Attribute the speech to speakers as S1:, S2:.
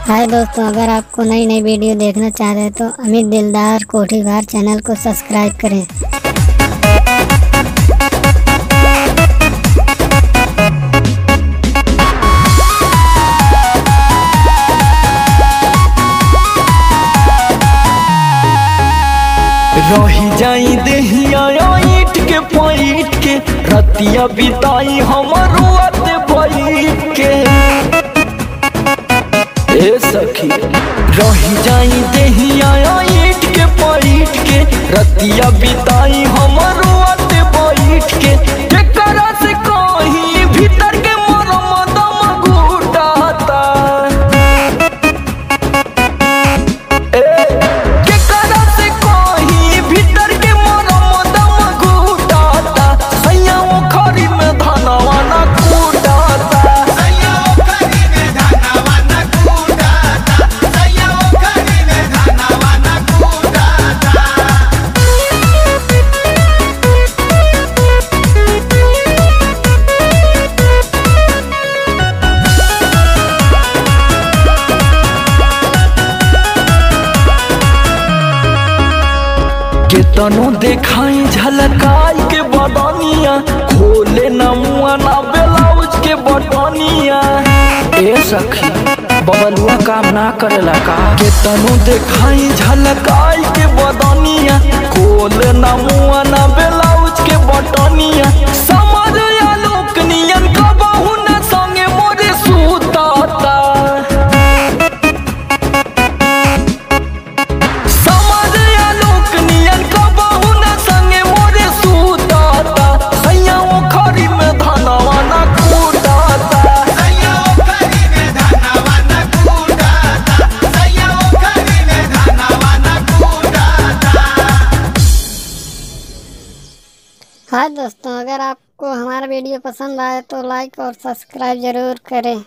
S1: हाय दोस्तों, अगर आपको नई नई वीडियो देखना चाह रहे हैं तो अमित दिलदार कोठीवार चैनल को सब्सक्राइब करें।
S2: रही जाई देहिया ईट के पैट के रतिया बिताई हमर रुआत बैठ के। ए सखी रही जाई देहिया ईट के पैट के रतिया बिताई हमर रुआत बैठ के। केकरा से कहीं भीतर के मरम दम घुटाता। केतनो देखाई झलकाई के बदनिया खोले न मुआ ना ब्लाउज के बटनिया। ए सखी बबलुआ काम ना करेला का। केतनो देखाई झलकाई के बदनिया खोले न मुआ ना ब्लाउज के बटनिया। समझ आलोक नियन कबहू न संगे मोरे सुताता।
S1: हाय दोस्तों, अगर आपको हमारा वीडियो पसंद आए तो लाइक और सब्सक्राइब ज़रूर करें।